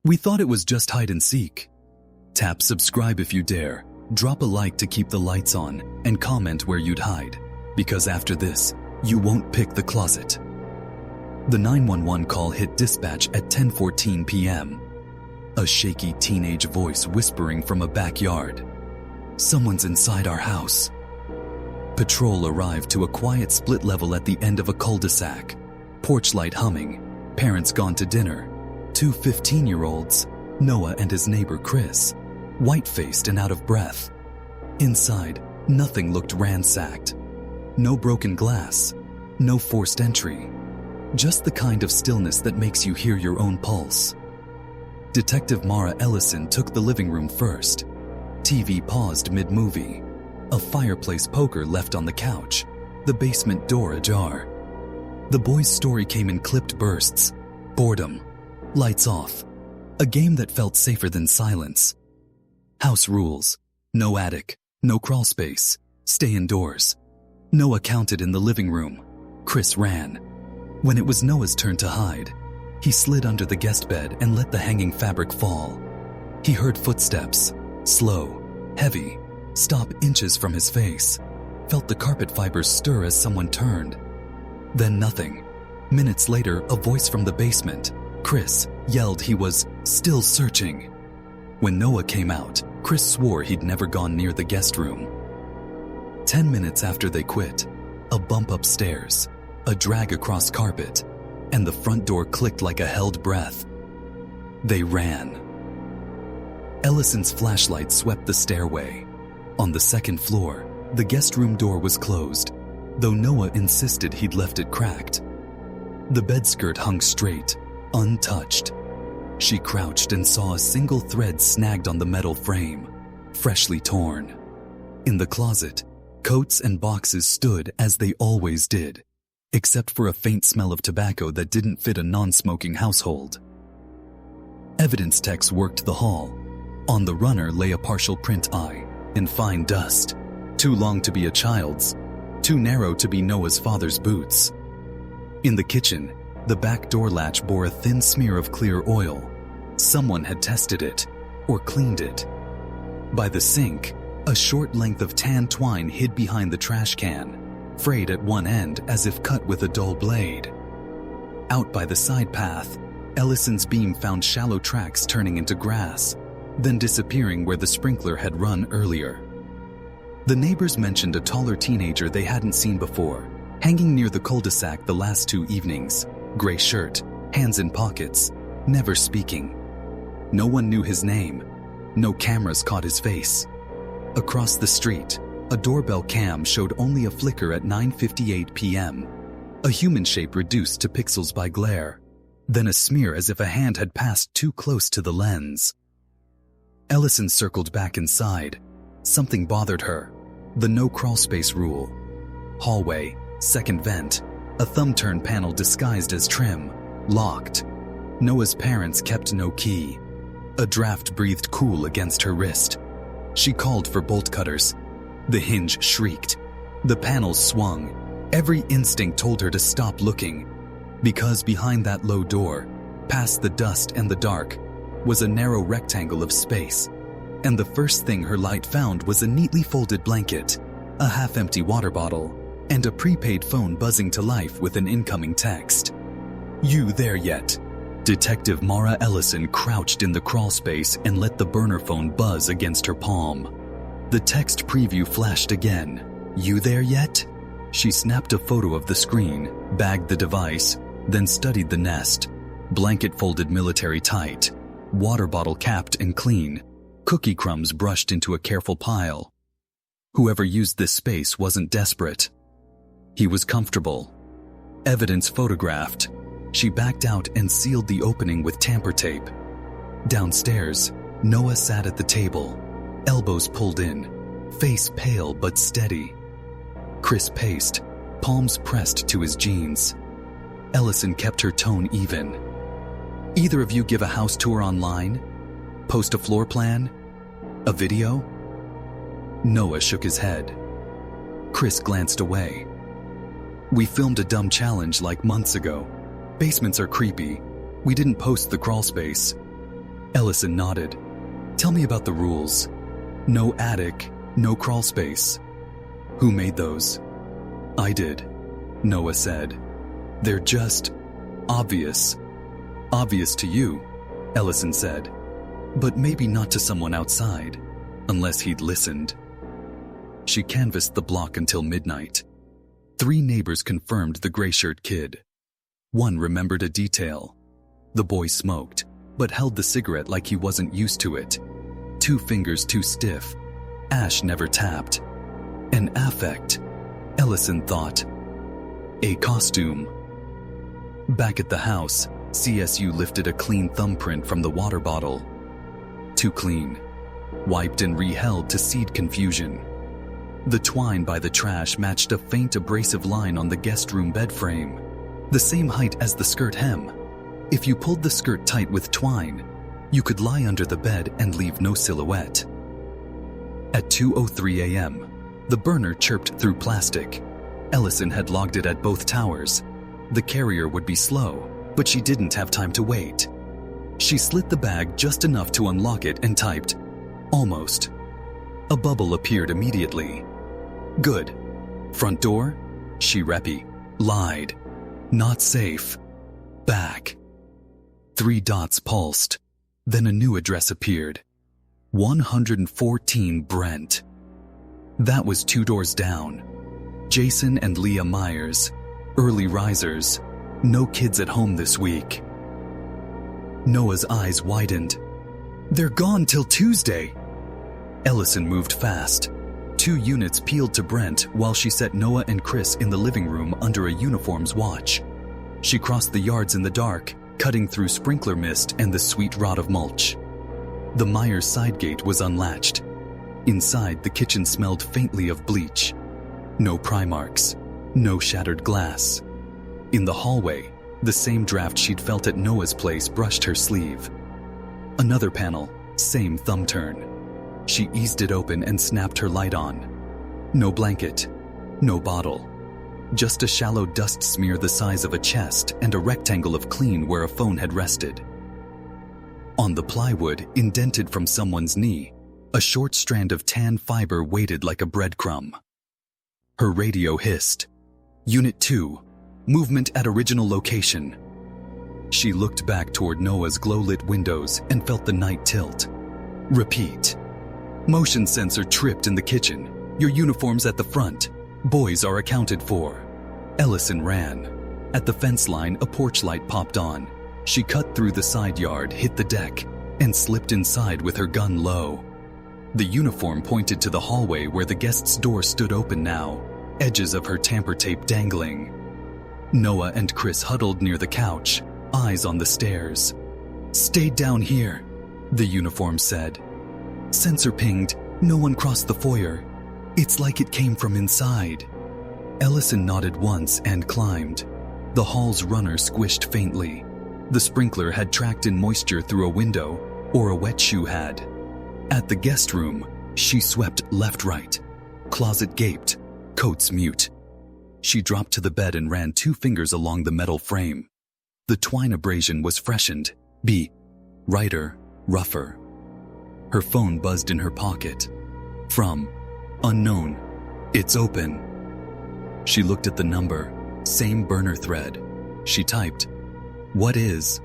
We thought it was just hide and seek. Tap subscribe if you dare, drop a like to keep the lights on, and comment where you'd hide, because after this, you won't pick the closet. The 911 call hit dispatch at 10:14 p.m. A shaky teenage voice whispering from a backyard. Someone's inside our house. Patrol arrived to a quiet split level at the end of a cul-de-sac. Porch light humming, parents gone to dinner, two 15-year-olds, Noah and his neighbor Chris, white-faced and out of breath. Inside, nothing looked ransacked. No broken glass, no forced entry. Just the kind of stillness that makes you hear your own pulse. Detective Mara Ellison took the living room first. TV paused mid-movie. A fireplace poker left on the couch. The basement door ajar. The boy's story came in clipped bursts. Boredom. Lights off. A game that felt safer than silence. House rules. No attic. No crawl space. Stay indoors. Noah counted in the living room. Chris ran. When it was Noah's turn to hide, he slid under the guest bed and let the hanging fabric fall. He heard footsteps, slow, heavy, stop inches from his face, felt the carpet fibers stir as someone turned. Then nothing. Minutes later, a voice from the basement, Chris, yelled he was still searching. When Noah came out, Chris swore he'd never gone near the guest room. 10 minutes after they quit, a bump upstairs, a drag across carpet, and the front door clicked like a held breath. They ran. Ellison's flashlight swept the stairway. On the second floor, the guest room door was closed, though Noah insisted he'd left it cracked. The bed skirt hung straight, untouched. She crouched and saw a single thread snagged on the metal frame, freshly torn. In the closet, coats and boxes stood as they always did, except for a faint smell of tobacco that didn't fit a non-smoking household. Evidence techs worked the hall. On the runner lay a partial print eye, in fine dust, too long to be a child's, too narrow to be Noah's father's boots. In the kitchen, the back door latch bore a thin smear of clear oil. Someone had tested it, or cleaned it. By the sink, a short length of tan twine hid behind the trash can, frayed at one end as if cut with a dull blade. Out by the side path, Ellison's beam found shallow tracks turning into grass, then disappearing where the sprinkler had run earlier. The neighbors mentioned a taller teenager they hadn't seen before, hanging near the cul-de-sac the last 2 evenings, gray shirt, hands in pockets, never speaking. No one knew his name. No cameras caught his face. Across the street, a doorbell cam showed only a flicker at 9:58 p.m., a human shape reduced to pixels by glare, then a smear as if a hand had passed too close to the lens. Ellison circled back inside. Something bothered her. The no crawl space rule. Hallway, second vent, a thumb-turn panel disguised as trim, locked. Noah's parents kept no key. A draft breathed cool against her wrist. She called for bolt cutters. The hinge shrieked. The panels swung. Every instinct told her to stop looking, because behind that low door, past the dust and the dark, was a narrow rectangle of space. And the first thing her light found was a neatly folded blanket, a half-empty water bottle, and a prepaid phone buzzing to life with an incoming text. "You there yet?" Detective Mara Ellison crouched in the crawl space and let the burner phone buzz against her palm. The text preview flashed again. "You there yet?" She snapped a photo of the screen, bagged the device, then studied the nest. Blanket folded military tight, water bottle capped and clean, cookie crumbs brushed into a careful pile. Whoever used this space wasn't desperate. He was comfortable. Evidence photographed. She backed out and sealed the opening with tamper tape. Downstairs, Noah sat at the table, elbows pulled in, face pale but steady. Chris paced, palms pressed to his jeans. Ellison kept her tone even. "Either of you give a house tour online? Post a floor plan? A video?" Noah shook his head. Chris glanced away. "We filmed a dumb challenge like months ago. Basements are creepy. We didn't post the crawl space." Ellison nodded. Tell me about the rules. No attic, no crawl space. Who made those? I did, Noah said. They're just obvious. Obvious to you, Ellison said. But maybe not to someone outside, unless he'd listened. She canvassed the block until midnight. 3 neighbors confirmed the gray-shirt kid. One remembered a detail. The boy smoked, but held the cigarette like he wasn't used to it. 2 fingers too stiff. Ash never tapped. An affect, Ellison thought. A costume. Back at the house, CSU lifted a clean thumbprint from the water bottle. Too clean. Wiped and re-held to seed confusion. The twine by the trash matched a faint abrasive line on the guest room bed frame, the same height as the skirt hem. If you pulled the skirt tight with twine, you could lie under the bed and leave no silhouette. At 2:03 a.m., the burner chirped through plastic. Ellison had logged it at both towers. The carrier would be slow, but she didn't have time to wait. She slit the bag just enough to unlock it and typed, "Almost." A bubble appeared immediately. Good. Front door? She reppy. Lied. Not safe. Back. 3 dots pulsed. Then a new address appeared. 114 Brent. That was 2 doors down. Jason and Leah Myers. Early risers. No kids at home this week. Noah's eyes widened. They're gone till Tuesday. Ellison moved fast. 2 units peeled to Brent while she set Noah and Chris in the living room under a uniform's watch. She crossed the yards in the dark, cutting through sprinkler mist and the sweet rot of mulch. The Myers side gate was unlatched. Inside, the kitchen smelled faintly of bleach. No pry marks. No shattered glass. In the hallway, the same draft she'd felt at Noah's place brushed her sleeve. Another panel, same thumb turn. She eased it open and snapped her light on. No blanket. No bottle. Just a shallow dust smear the size of a chest and a rectangle of clean where a phone had rested. On the plywood, indented from someone's knee, a short strand of tan fiber waited like a breadcrumb. Her radio hissed. Unit 2. Movement at original location. She looked back toward Noah's glow-lit windows and felt the night tilt. Repeat. Motion sensor tripped in the kitchen. Your uniform's at the front. Boys are accounted for. Ellison ran. At the fence line, a porch light popped on. She cut through the side yard, hit the deck, and slipped inside with her gun low. The uniform pointed to the hallway where the guest's door stood open now, edges of her tamper tape dangling. Noah and Chris huddled near the couch, eyes on the stairs. Stay down here, the uniform said. Sensor pinged, no one crossed the foyer. It's like it came from inside. Ellison nodded once and climbed. The hall's runner squished faintly. The sprinkler had tracked in moisture through a window, or a wet shoe had. At the guest room, she swept left-right. Closet gaped, coats mute. She dropped to the bed and ran 2 fingers along the metal frame. The twine abrasion was freshened, brighter, rougher. Her phone buzzed in her pocket. From unknown. It's open. She looked at the number, same burner thread. She typed, "What is?"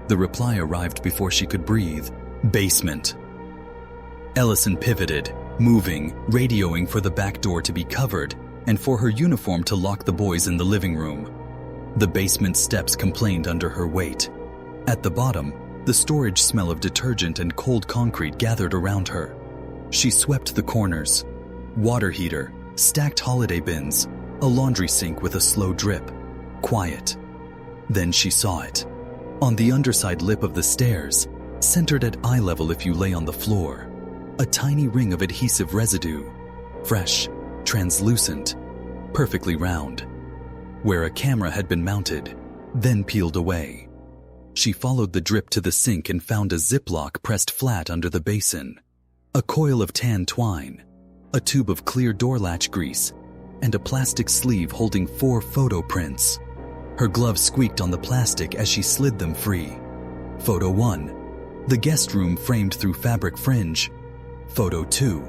The reply arrived before she could breathe. Basement. Ellison pivoted, moving, radioing for the back door to be covered and for her uniform to lock the boys in the living room. The basement steps complained under her weight. At the bottom, the storage smell of detergent and cold concrete gathered around her. She swept the corners. Water heater, stacked holiday bins, a laundry sink with a slow drip. Quiet. Then she saw it. On the underside lip of the stairs, centered at eye level if you lay on the floor, a tiny ring of adhesive residue. Fresh, translucent, perfectly round. Where a camera had been mounted, then peeled away. She followed the drip to the sink and found a Ziploc pressed flat under the basin. A coil of tan twine, a tube of clear door latch grease, and a plastic sleeve holding 4 photo prints. Her glove squeaked on the plastic as she slid them free. Photo 1. The guest room framed through fabric fringe. Photo 2.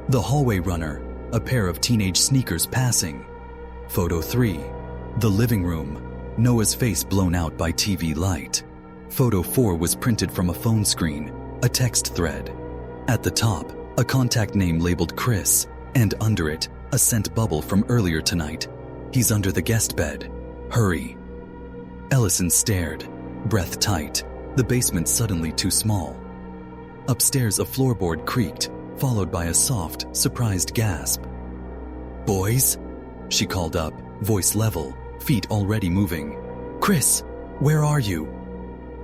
The hallway runner, a pair of teenage sneakers passing. Photo 3. The living room, Noah's face blown out by TV light. Photo 4 was printed from a phone screen, a text thread. At the top, a contact name labeled Chris, and under it, a scent bubble from earlier tonight. He's under the guest bed. Hurry. Ellison stared, breath tight, the basement suddenly too small. Upstairs, a floorboard creaked, followed by a soft, surprised gasp. "Boys?" she called up, voice level, feet already moving. "Chris, where are you?"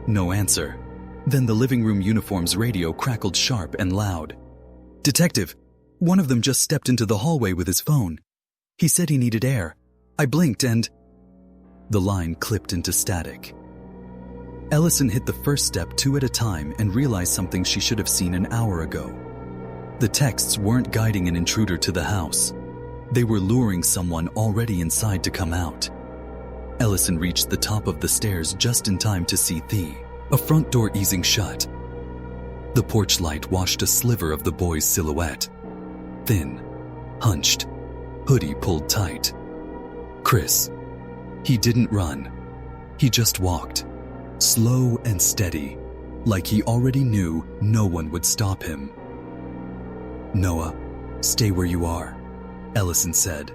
No answer. Then the living room uniform's radio crackled sharp and loud. "Detective, one of them just stepped into the hallway with his phone. He said he needed air. I blinked and..." The line clipped into static. Ellison hit the first step 2 at a time and realized something she should have seen an hour ago. The texts weren't guiding an intruder to the house. They were luring someone already inside to come out. Ellison reached the top of the stairs just in time to see a front door easing shut. The porch light washed a sliver of the boy's silhouette. Thin, hunched, hoodie pulled tight. Chris. He didn't run. He just walked, slow and steady, like he already knew no one would stop him. "Noah, stay where you are," Ellison said,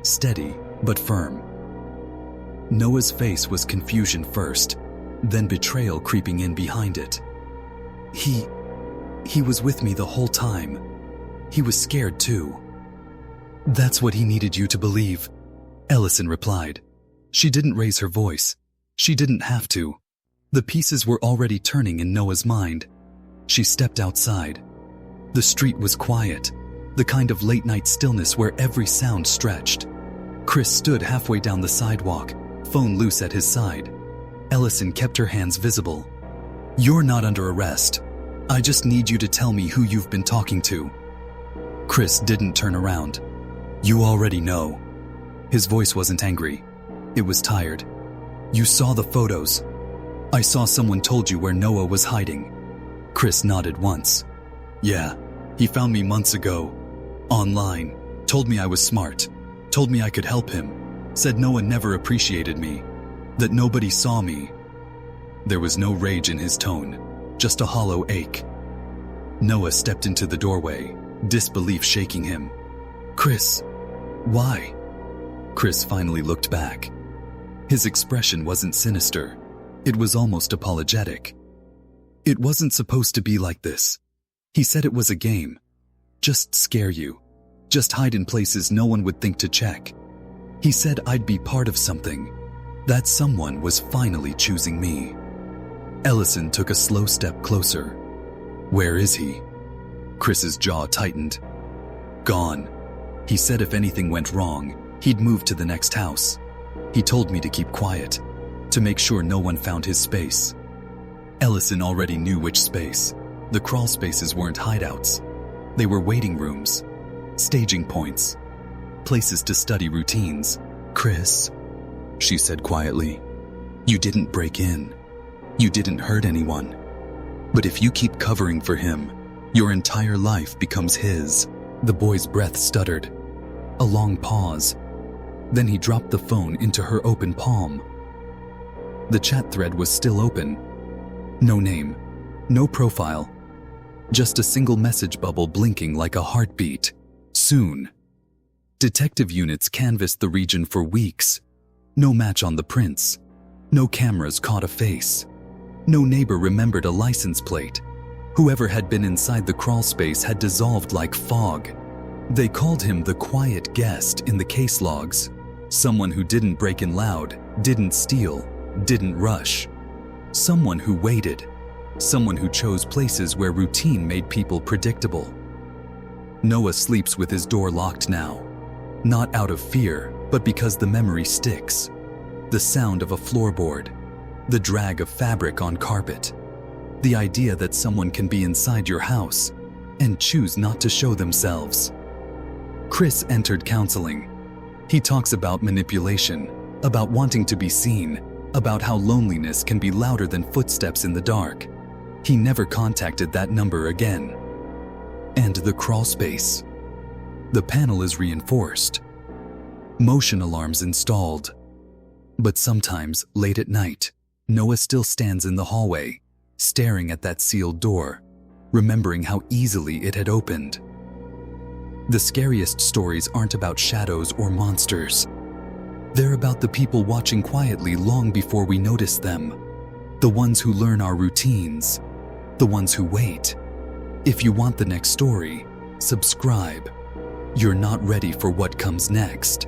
steady but firm. Noah's face was confusion first, then betrayal creeping in behind it. He was with me the whole time. He was scared too." "That's what he needed you to believe," Ellison replied. She didn't raise her voice. She didn't have to. The pieces were already turning in Noah's mind. She stepped outside. The street was quiet, the kind of late-night stillness where every sound stretched. Chris stood halfway down the sidewalk, phone loose at his side. Ellison kept her hands visible. "You're not under arrest. I just need you to tell me who you've been talking to." Chris didn't turn around. "You already know." His voice wasn't angry. It was tired. "You saw the photos. I saw someone told you where Noah was hiding." Chris nodded once. "Yeah, he found me months ago. Online. Told me I was smart. Told me I could help him. Said Noah never appreciated me. That nobody saw me." There was no rage in his tone, just a hollow ache. Noah stepped into the doorway, disbelief shaking him. "Chris, why?" Chris finally looked back. His expression wasn't sinister. It was almost apologetic. "It wasn't supposed to be like this. He said it was a game. Just scare you. Just hide in places no one would think to check. He said I'd be part of something. That someone was finally choosing me." Ellison took a slow step closer. "Where is he?" Chris's jaw tightened. "Gone. He said if anything went wrong, he'd move to the next house. He told me to keep quiet, to make sure no one found his space." Ellison already knew which space. The crawl spaces weren't hideouts. They were waiting rooms, staging points, places to study routines. "Chris," she said quietly, "you didn't break in. You didn't hurt anyone. But if you keep covering for him, your entire life becomes his." The boy's breath stuttered. A long pause. Then he dropped the phone into her open palm. The chat thread was still open. No name, no profile. Just a single message bubble blinking like a heartbeat. "Soon." Detective units canvassed the region for weeks. No match on the prints. No cameras caught a face. No neighbor remembered a license plate. Whoever had been inside the crawl space had dissolved like fog. They called him the quiet guest in the case logs. Someone who didn't break in loud, didn't steal, didn't rush. Someone who waited. Someone who chose places where routine made people predictable. Noah sleeps with his door locked now. Not out of fear, but because the memory sticks. The sound of a floorboard. The drag of fabric on carpet. The idea that someone can be inside your house and choose not to show themselves. Chris entered counseling. He talks about manipulation, about wanting to be seen, about how loneliness can be louder than footsteps in the dark. He never contacted that number again. And the crawl space. The panel is reinforced. Motion alarms installed. But sometimes, late at night, Noah still stands in the hallway, staring at that sealed door, remembering how easily it had opened. The scariest stories aren't about shadows or monsters. They're about the people watching quietly long before we notice them. The ones who learn our routines. The ones who wait. If you want the next story, subscribe. You're not ready for what comes next.